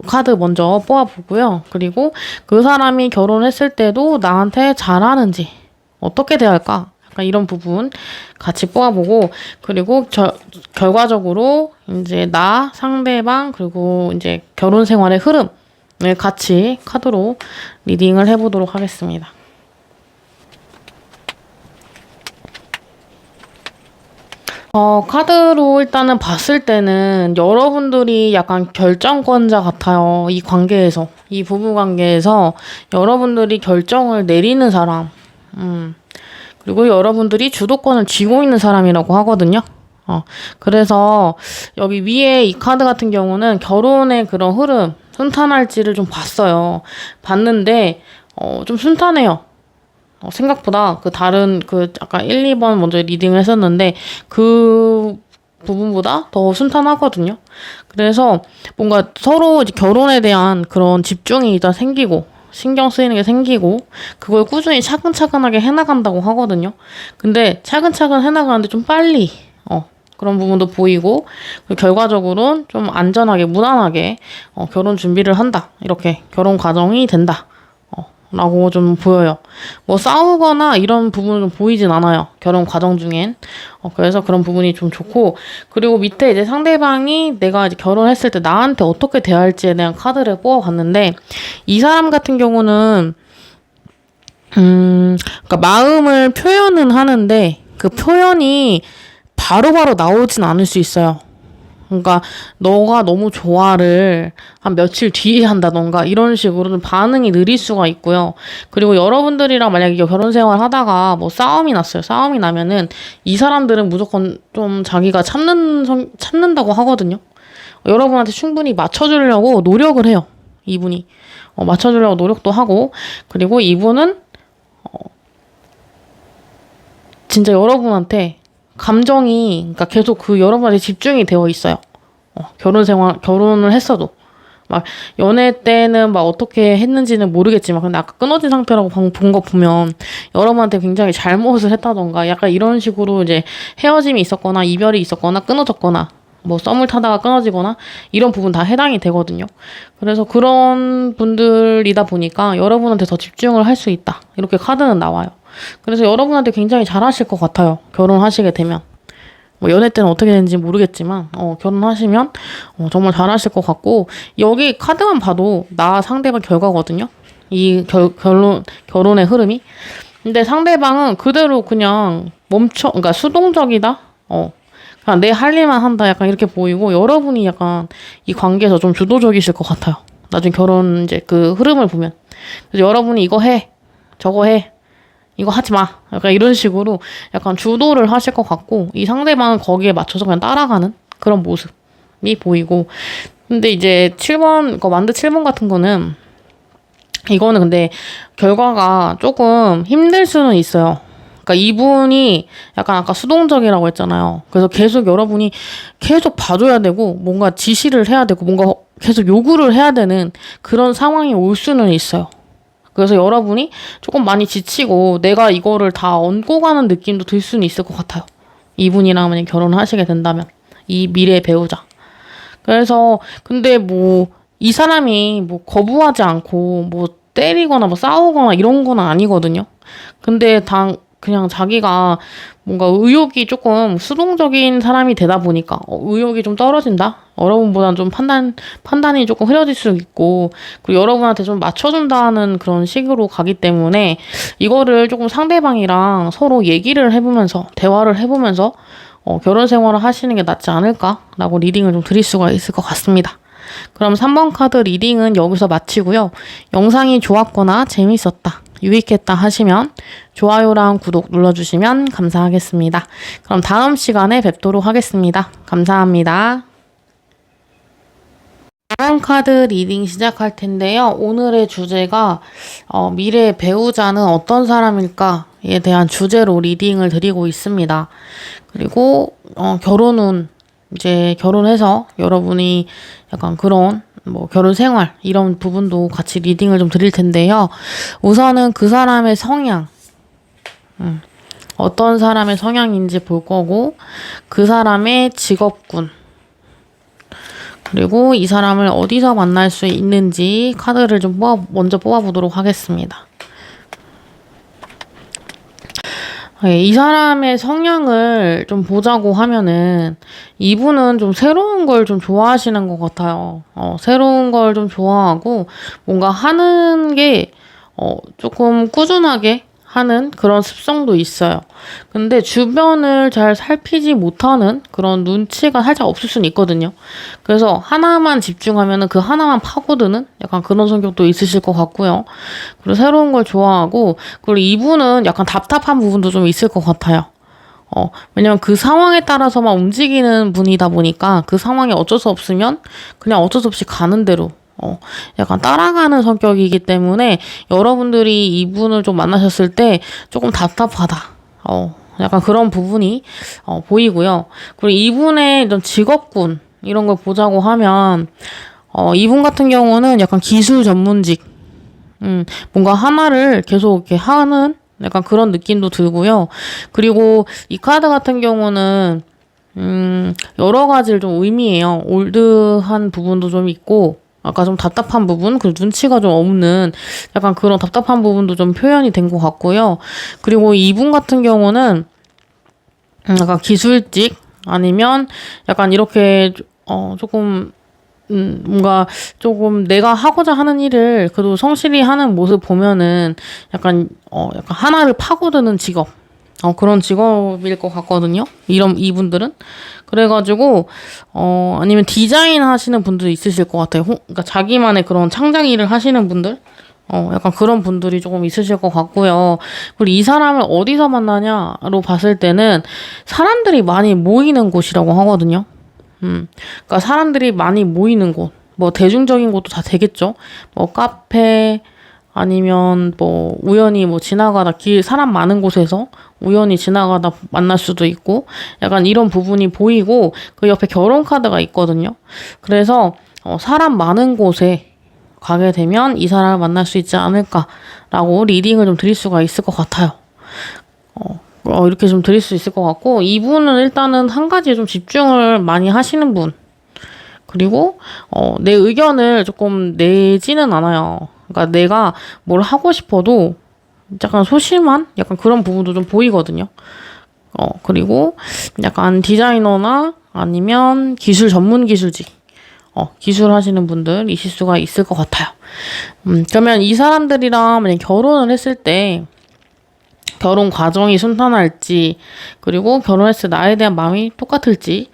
카드 먼저 뽑아보고요. 그리고 그 사람이 결혼했을 때도 나한테 잘하는지 어떻게 대할까? 약간 이런 부분 같이 뽑아보고 그리고 결과적으로 이제 나, 상대방 그리고 이제 결혼 생활의 흐름을 같이 카드로 리딩을 해보도록 하겠습니다. 카드로 일단은 봤을 때는 여러분들이 약간 결정권자 같아요. 이 관계에서. 이 부부 관계에서 여러분들이 결정을 내리는 사람. 그리고 여러분들이 주도권을 쥐고 있는 사람이라고 하거든요. 그래서 여기 위에 이 카드 같은 경우는 결혼의 그런 흐름, 순탄할지를 좀 봤어요. 봤는데, 좀 순탄해요. 생각보다 다른 아까 1, 2번 먼저 리딩을 했었는데 그 부분보다 더 순탄하거든요. 그래서 뭔가 서로 이제 결혼에 대한 그런 집중이 일단 생기고 신경 쓰이는 게 생기고 그걸 꾸준히 차근차근하게 해나간다고 하거든요. 근데 차근차근 해나가는데 좀 빨리 그런 부분도 보이고 결과적으로는 좀 안전하게 무난하게 결혼 준비를 한다. 이렇게 결혼 과정이 된다. 라고 좀 보여요. 뭐 싸우거나 이런 부분은 좀 보이진 않아요. 결혼 과정 중엔. 그래서 그런 부분이 좀 좋고 그리고 밑에 이제 상대방이 내가 이제 결혼했을 때 나한테 어떻게 대할지에 대한 카드를 뽑아봤는데 이 사람 같은 경우는 그러니까 마음을 표현은 하는데 그 표현이 바로바로 나오진 않을 수 있어요. 그러니까 너가 너무 좋아를 한 며칠 뒤에 한다던가 이런 식으로 좀 반응이 느릴 수가 있고요. 그리고 여러분들이랑 만약에 결혼 생활 하다가 뭐 싸움이 났어요. 싸움이 나면은 이 사람들은 무조건 좀 자기가 참는다고 하거든요. 여러분한테 충분히 맞춰주려고 노력을 해요. 이분이. 맞춰주려고 노력도 하고 그리고 이분은 진짜 여러분한테 감정이 그러니까 계속 여러분한테 집중이 되어 있어요. 결혼을 했어도 막 연애 때는 막 어떻게 했는지는 모르겠지만 근데 아까 끊어진 상태라고 본 거 보면 여러분한테 굉장히 잘못을 했다던가 약간 이런 식으로 이제 헤어짐이 있었거나 이별이 있었거나 끊어졌거나 뭐 썸을 타다가 끊어지거나 이런 부분 다 해당이 되거든요. 그래서 그런 분들이다 보니까 여러분한테 더 집중을 할 수 있다. 이렇게 카드는 나와요. 그래서 여러분한테 굉장히 잘하실 것 같아요. 결혼하시게 되면. 뭐 연애 때는 어떻게 되는지 모르겠지만 결혼하시면 정말 잘하실 것 같고 여기 카드만 봐도 나 상대방 결과거든요. 이 결혼의 흐름이. 근데 상대방은 그대로 그냥 그러니까 수동적이다. 그냥 내 할 일만 한다. 약간 이렇게 보이고 여러분이 약간 이 관계에서 좀 주도적이실 것 같아요. 나중에 결혼 이제 그 흐름을 보면. 그래서 여러분이 이거 해. 저거 해. 이거 하지 마. 약간 이런 식으로 약간 주도를 하실 것 같고 이 상대방은 거기에 맞춰서 그냥 따라가는 그런 모습이 보이고 근데 이제 7번, 만드 7번 같은 거는 이거는 근데 결과가 조금 힘들 수는 있어요. 그러니까 이분이 약간 아까 수동적이라고 했잖아요. 그래서 계속 여러분이 계속 봐줘야 되고 뭔가 지시를 해야 되고 뭔가 계속 요구를 해야 되는 그런 상황이 올 수는 있어요. 그래서 여러분이 조금 많이 지치고 내가 이거를 다 얹고 가는 느낌도 들 수는 있을 것 같아요. 이분이랑 만약 결혼을 하시게 된다면. 이 미래의 배우자. 그래서 근데 뭐 이 사람이 뭐 거부하지 않고 뭐 때리거나 뭐 싸우거나 이런 건 아니거든요. 근데 그냥 자기가 뭔가 의욕이 조금 수동적인 사람이 되다 보니까 의욕이 좀 떨어진다? 여러분보다는 좀 판단이 조금 흐려질 수 있고 그리고 여러분한테 좀 맞춰준다는 그런 식으로 가기 때문에 이거를 조금 상대방이랑 서로 얘기를 해보면서 대화를 해보면서 결혼 생활을 하시는 게 낫지 않을까라고 리딩을 좀 드릴 수가 있을 것 같습니다. 그럼 3번 카드 리딩은 여기서 마치고요. 영상이 좋았거나 재밌었다 유익했다 하시면 좋아요랑 구독 눌러주시면 감사하겠습니다. 그럼 다음 시간에 뵙도록 하겠습니다. 감사합니다. 다음 카드 리딩 시작할 텐데요. 오늘의 주제가 미래의 배우자는 어떤 사람일까에 대한 주제로 리딩을 드리고 있습니다. 그리고 결혼은 이제 결혼해서 여러분이 약간 그런 결혼 생활 이런 부분도 같이 리딩을 좀 드릴 텐데요. 우선은 그 사람의 성향, 어떤 사람의 성향인지 볼 거고, 그 사람의 직업군, 그리고 이 사람을 어디서 만날 수 있는지 카드를 좀 먼저 뽑아보도록 하겠습니다. 이 사람의 성향을 좀 보자고 하면은 이분은 좀 새로운 걸 좀 좋아하시는 것 같아요. 새로운 걸 좀 좋아하고 뭔가 하는 게 조금 꾸준하게 하는 그런 습성도 있어요. 근데 주변을 잘 살피지 못하는 그런 눈치가 살짝 없을 수는 있거든요. 그래서 하나만 집중하면은 그 하나만 파고드는 약간 그런 성격도 있으실 것 같고요. 그리고 새로운 걸 좋아하고, 그리고 이분은 약간 답답한 부분도 좀 있을 것 같아요. 왜냐면 그 상황에 따라서만 움직이는 분이다 보니까 그 상황이 어쩔 수 없으면 그냥 어쩔 수 없이 가는 대로 약간 따라가는 성격이기 때문에 여러분들이 이분을 좀 만나셨을 때 조금 답답하다. 약간 그런 부분이 보이고요. 그리고 이분의 이런 직업군 이런 걸 보자고 하면 이분 같은 경우는 약간 기술 전문직, 뭔가 하나를 계속 이렇게 하는 약간 그런 느낌도 들고요. 그리고 이 카드 같은 경우는 여러 가지를 좀 의미해요. 올드한 부분도 좀 있고, 아까 좀 답답한 부분, 그 눈치가 좀 없는 약간 그런 답답한 부분도 좀 표현이 된 것 같고요. 그리고 이분 같은 경우는 약간 기술직 아니면 약간 이렇게 조금 뭔가 조금 내가 하고자 하는 일을 그래도 성실히 하는 모습 보면은 약간 하나를 파고드는 직업. 그런 직업일 것 같거든요. 이분들은. 그래가지고, 아니면 디자인 하시는 분도 있으실 것 같아요. 그러니까 자기만의 그런 창작 일을 하시는 분들? 약간 그런 분들이 조금 있으실 것 같고요. 그리고 이 사람을 어디서 만나냐로 봤을 때는 사람들이 많이 모이는 곳이라고 하거든요. 그러니까 사람들이 많이 모이는 곳. 대중적인 곳도 다 되겠죠. 카페, 아니면 우연히 지나가다 사람 많은 곳에서 우연히 지나가다 만날 수도 있고, 약간 이런 부분이 보이고, 그 옆에 결혼 카드가 있거든요. 그래서 사람 많은 곳에 가게 되면 이 사람을 만날 수 있지 않을까라고 리딩을 좀 드릴 수가 있을 것 같아요. 이렇게 좀 드릴 수 있을 것 같고, 이분은 일단은 한 가지에 좀 집중을 많이 하시는 분. 그리고 내 의견을 조금 내지는 않아요. 그러니까 내가 뭘 하고 싶어도 약간 소심한 약간 그런 부분도 좀 보이거든요. 그리고 약간 디자이너나 아니면 기술 전문 기술직, 기술 하시는 분들이실 수가 있을 것 같아요. 그러면 이 사람들이랑 만약 결혼을 했을 때 결혼 과정이 순탄할지, 그리고 결혼했을 때 나에 대한 마음이 똑같을지,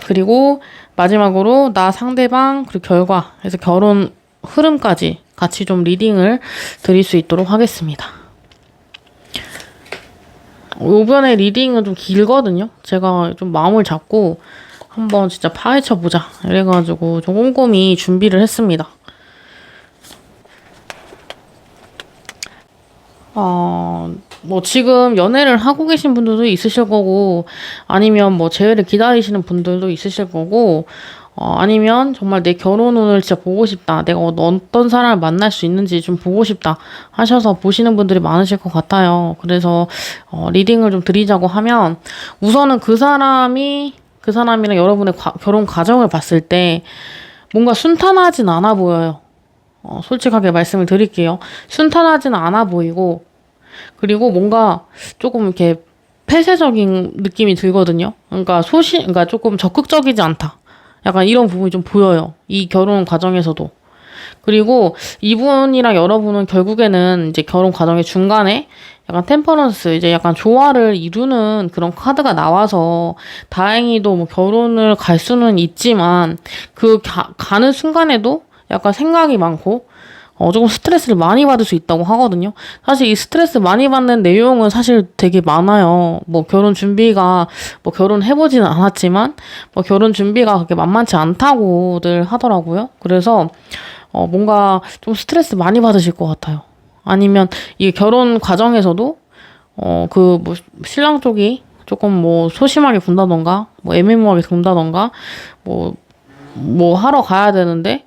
그리고 마지막으로 나 상대방 그리고 결과, 그래서 결혼 흐름까지 같이 좀 리딩을 드릴 수 있도록 하겠습니다. 이번에 리딩은 좀 길거든요. 제가 좀 마음을 잡고 한번 진짜 파헤쳐보자 이래가지고 좀 꼼꼼히 준비를 했습니다. 지금 연애를 하고 계신 분들도 있으실 거고, 아니면 재회를 기다리시는 분들도 있으실 거고, 아니면 정말 내 결혼운을 진짜 보고 싶다, 내가 어떤 사람을 만날 수 있는지 좀 보고 싶다 하셔서 보시는 분들이 많으실 것 같아요. 그래서 리딩을 좀 드리자고 하면, 우선은 그 사람이랑 여러분의 결혼 과정을 봤을 때 뭔가 순탄하진 않아 보여요. 솔직하게 말씀을 드릴게요. 순탄하지는 않아 보이고, 그리고 뭔가 조금 이렇게 폐쇄적인 느낌이 들거든요. 그러니까 그러니까 조금 적극적이지 않다. 약간 이런 부분이 좀 보여요. 이 결혼 과정에서도. 그리고 이분이랑 여러분은 결국에는 이제 결혼 과정의 중간에 약간 템퍼런스, 이제 약간 조화를 이루는 그런 카드가 나와서 다행히도 결혼을 갈 수는 있지만 그 가는 순간에도 약간 생각이 많고 조금 스트레스를 많이 받을 수 있다고 하거든요. 사실 이 스트레스 많이 받는 내용은 사실 되게 많아요. 뭐 결혼 준비가, 뭐 결혼해보지는 않았지만, 뭐 결혼 준비가 그렇게 만만치 않다고들 하더라고요. 그래서, 뭔가 좀 스트레스 많이 받으실 것 같아요. 아니면 이 결혼 과정에서도, 뭐, 신랑 쪽이 조금 뭐 소심하게 군다던가, 뭐 애매모호하게 군다던가, 뭐 하러 가야 되는데,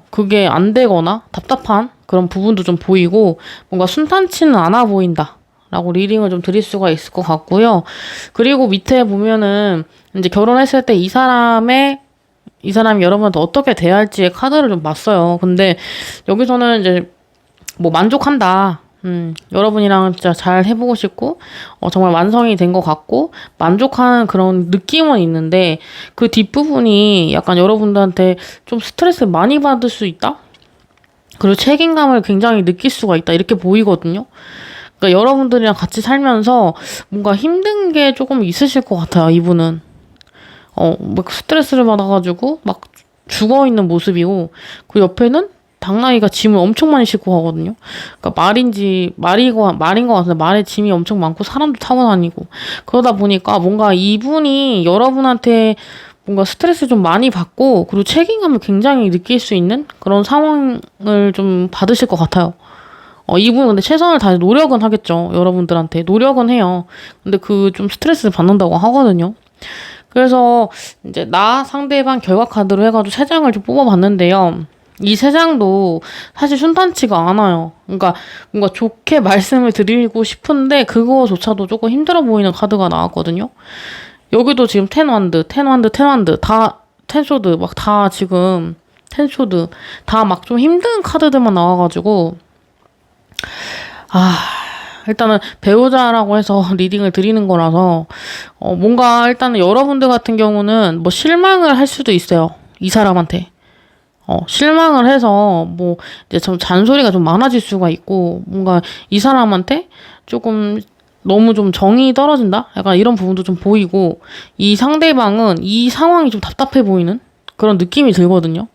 그게 안 되거나 답답한 그런 부분도 좀 보이고 뭔가 순탄치는 않아 보인다. 라고 리딩을 좀 드릴 수가 있을 것 같고요. 그리고 밑에 보면은 이제 결혼했을 때 이 사람이 여러분한테 어떻게 대할지의 카드를 좀 봤어요. 근데 여기서는 이제 뭐 만족한다. 여러분이랑 진짜 잘 해보고 싶고, 정말 완성이 된 것 같고, 만족하는 그런 느낌은 있는데, 그 뒷부분이 약간 여러분들한테 좀 스트레스를 많이 받을 수 있다? 그리고 책임감을 굉장히 느낄 수가 있다. 이렇게 보이거든요. 그러니까 여러분들이랑 같이 살면서 뭔가 힘든 게 조금 있으실 것 같아요, 이분은. 막 스트레스를 받아가지고, 막 죽어있는 모습이고, 그 옆에는 당나귀가 짐을 엄청 많이 싣고 가거든요. 그러니까 말인 것 같은데 말에 짐이 엄청 많고 사람도 타고 다니고 그러다 보니까 뭔가 이분이 여러분한테 뭔가 스트레스 좀 많이 받고 그리고 책임감을 굉장히 느낄 수 있는 그런 상황을 좀 받으실 것 같아요. 이분은 근데 최선을 다해 노력은 하겠죠. 여러분들한테 노력은 해요. 근데 그 좀 스트레스를 받는다고 하거든요. 그래서 이제 나 상대방 결과 카드로 해가지고 세 장을 좀 뽑아봤는데요. 이 세 장도 사실 순탄치가 않아요. 그러니까 뭔가 좋게 말씀을 드리고 싶은데 그거조차도 조금 힘들어 보이는 카드가 나왔거든요. 여기도 지금 텐완드 다 텐소드 막 다 지금 텐소드 다 막 좀 힘든 카드들만 나와가지고 일단은 배우자라고 해서 리딩을 드리는 거라서 뭔가 일단은 여러분들 같은 경우는 뭐 실망을 할 수도 있어요. 이 사람한테. 실망을 해서 뭐 이제 좀 잔소리가 좀 많아질 수가 있고 뭔가 이 사람한테 조금 너무 좀 정이 떨어진다? 약간 이런 부분도 좀 보이고 이 상대방은 이 상황이 좀 답답해 보이는 그런 느낌이 들거든요.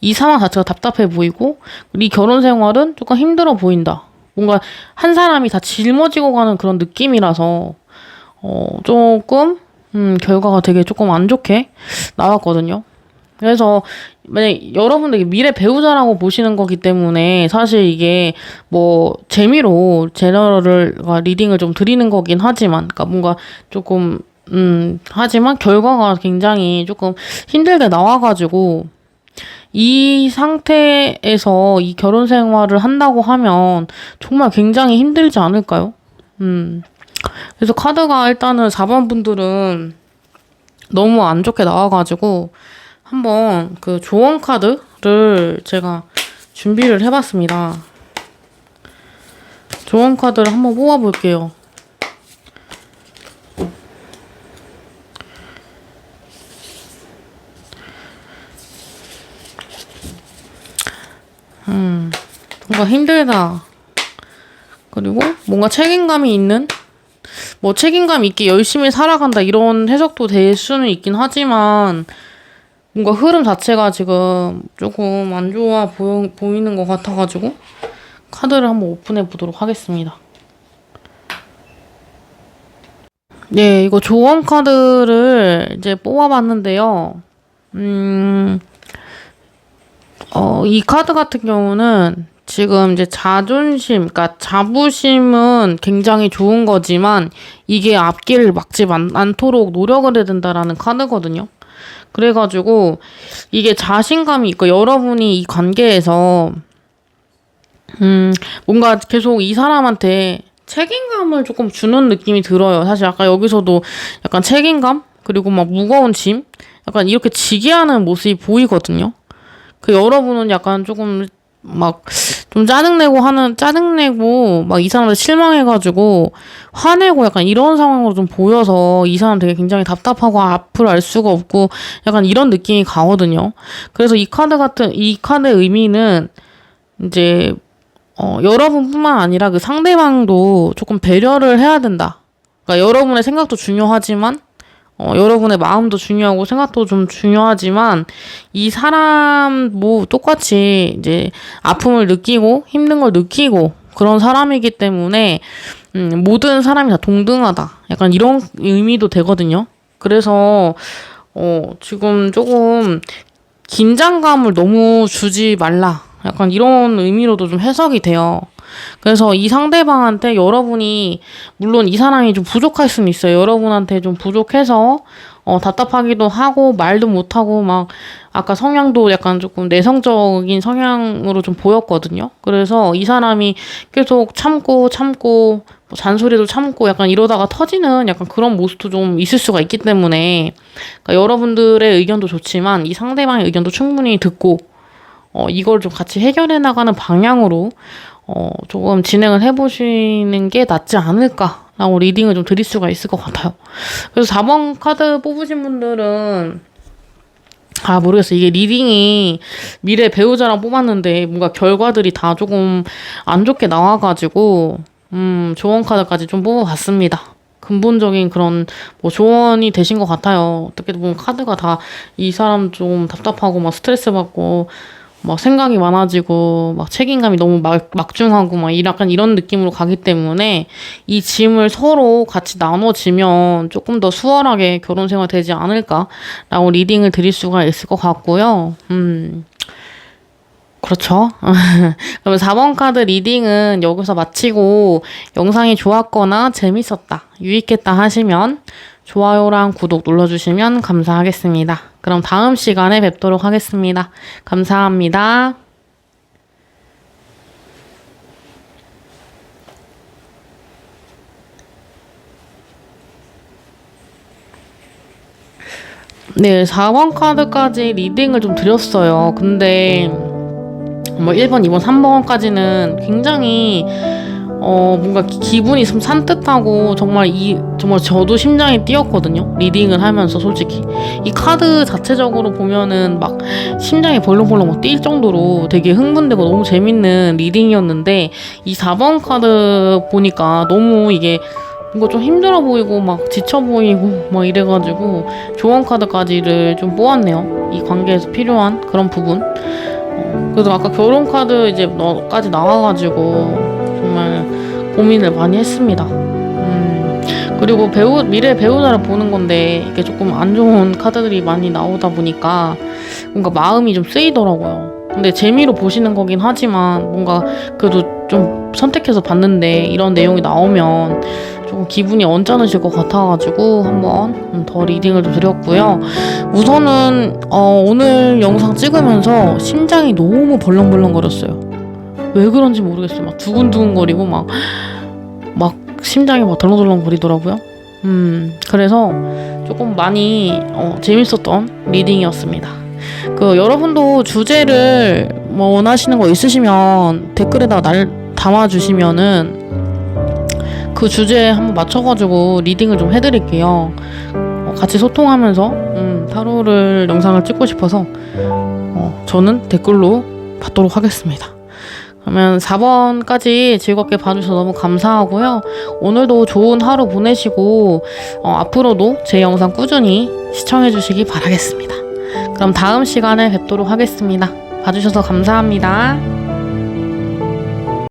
이 상황 자체가 답답해 보이고 이 결혼 생활은 조금 힘들어 보인다. 뭔가 한 사람이 다 짊어지고 가는 그런 느낌이라서 조금 결과가 되게 조금 안 좋게 나왔거든요. 그래서 만약 여러분들 미래 배우자라고 보시는 거기 때문에 사실 이게 뭐 재미로 제너럴과 리딩을 좀 드리는 거긴 하지만 그러니까 뭔가 조금 하지만 결과가 굉장히 조금 힘들게 나와가지고 이 상태에서 이 결혼 생활을 한다고 하면 정말 굉장히 힘들지 않을까요? 그래서 카드가 일단은 4번 분들은 너무 안 좋게 나와가지고 한번 그 조언 카드를 제가 준비를 해봤습니다. 조언 카드를 한번 뽑아볼게요. 뭔가 힘들다. 그리고 뭔가 책임감이 있는? 뭐 책임감 있게 열심히 살아간다 이런 해석도 될 수는 있긴 하지만 뭔가 흐름 자체가 지금 조금 안 좋아 보이는 것 같아가지고 카드를 한번 오픈해 보도록 하겠습니다. 네, 이거 조언 카드를 이제 뽑아봤는데요. 이 카드 같은 경우는 지금 이제 자존심, 그러니까 자부심은 굉장히 좋은 거지만 이게 앞길을 막지 않도록 노력을 해야 된다라는 카드거든요. 그래가지고 이게 자신감이 있고 여러분이 이 관계에서 뭔가 계속 이 사람한테 책임감을 조금 주는 느낌이 들어요. 사실 아까 여기서도 약간 책임감 그리고 막 무거운 짐 약간 이렇게 지게 하는 모습이 보이거든요. 그 여러분은 약간 조금 막 좀 짜증내고 막 이 사람한테 실망해가지고 화내고 약간 이런 상황으로 좀 보여서 이 사람 되게 굉장히 답답하고 앞을 알 수가 없고 약간 이런 느낌이 가거든요. 그래서 이 카드의 의미는 이제 여러분뿐만 아니라 그 상대방도 조금 배려를 해야 된다. 그러니까 여러분의 생각도 중요하지만 여러분의 마음도 중요하고 생각도 좀 중요하지만 이 사람 뭐 똑같이 이제 아픔을 느끼고 힘든 걸 느끼고 그런 사람이기 때문에 모든 사람이 다 동등하다. 약간 이런 의미도 되거든요. 그래서 지금 조금 긴장감을 너무 주지 말라. 약간 이런 의미로도 좀 해석이 돼요. 그래서 이 상대방한테 여러분이, 물론 이 사람이 좀 부족할 수는 있어요. 여러분한테 좀 부족해서, 답답하기도 하고, 말도 못하고, 막, 아까 성향도 약간 조금 내성적인 성향으로 좀 보였거든요. 그래서 이 사람이 계속 참고, 뭐 잔소리도 참고, 약간 이러다가 터지는 약간 그런 모습도 좀 있을 수가 있기 때문에, 그러니까 여러분들의 의견도 좋지만, 이 상대방의 의견도 충분히 듣고, 이걸 좀 같이 해결해 나가는 방향으로 조금 진행을 해보시는 게 낫지 않을까라고 리딩을 좀 드릴 수가 있을 것 같아요. 그래서 4번 카드 뽑으신 분들은 모르겠어요. 이게 리딩이 미래 배우자랑 뽑았는데 뭔가 결과들이 다 조금 안 좋게 나와가지고 조언 카드까지 좀 뽑아봤습니다. 근본적인 그런 뭐 조언이 되신 것 같아요. 어떻게 보면 카드가 다 이 사람 좀 답답하고 막 스트레스 받고 막 생각이 많아지고 막 책임감이 너무 막중하고 막 약간 이런 느낌으로 가기 때문에 이 짐을 서로 같이 나눠지면 조금 더 수월하게 결혼 생활 되지 않을까라고 리딩을 드릴 수가 있을 것 같고요. 그렇죠. 그러면 4번 카드 리딩은 여기서 마치고 영상이 좋았거나 재밌었다, 유익했다 하시면 좋아요랑 구독 눌러주시면 감사하겠습니다. 그럼 다음 시간에 뵙도록 하겠습니다. 감사합니다. 네, 4번 카드까지 리딩을 좀 드렸어요. 근데 뭐 1번, 2번, 3번까지는 굉장히 뭔가 기분이 좀 산뜻하고 정말 저도 심장이 뛰었거든요. 리딩을 하면서 솔직히 이 카드 자체적으로 보면은 막 심장이 벌렁벌렁 막 뛸 정도로 되게 흥분되고 너무 재밌는 리딩이었는데 이 4번 카드 보니까 너무 이게 뭔가 좀 힘들어 보이고 막 지쳐 보이고 막 이래가지고 조언 카드까지를 좀 뽑았네요. 이 관계에서 필요한 그런 부분. 그래서 아까 결혼 카드 이제 너까지 나와가지고 정말 고민을 많이 했습니다. 그리고 미래 배우자를 보는 건데 이게 조금 안 좋은 카드들이 많이 나오다 보니까 뭔가 마음이 좀 쓰이더라고요. 근데 재미로 보시는 거긴 하지만 뭔가 그래도 좀 선택해서 봤는데 이런 내용이 나오면 조금 기분이 언짢으실 것 같아가지고 한번 더 리딩을 좀 드렸고요. 우선은 오늘 영상 찍으면서 심장이 너무 벌렁벌렁거렸어요. 왜 그런지 모르겠어요. 막 두근두근거리고 막 심장이 막 덜렁덜렁 거리더라고요. 그래서 조금 많이 재밌었던 리딩이었습니다. 여러분도 주제를 뭐 원하시는 거 있으시면 댓글에다 담아주시면은 그 주제에 한번 맞춰가지고 리딩을 좀 해드릴게요. 같이 소통하면서 타로를 영상을 찍고 싶어서 저는 댓글로 받도록 하겠습니다. 그러면 4번까지 즐겁게 봐주셔서 너무 감사하고요. 오늘도 좋은 하루 보내시고 앞으로도 제 영상 꾸준히 시청해주시기 바라겠습니다. 그럼 다음 시간에 뵙도록 하겠습니다. 봐주셔서 감사합니다.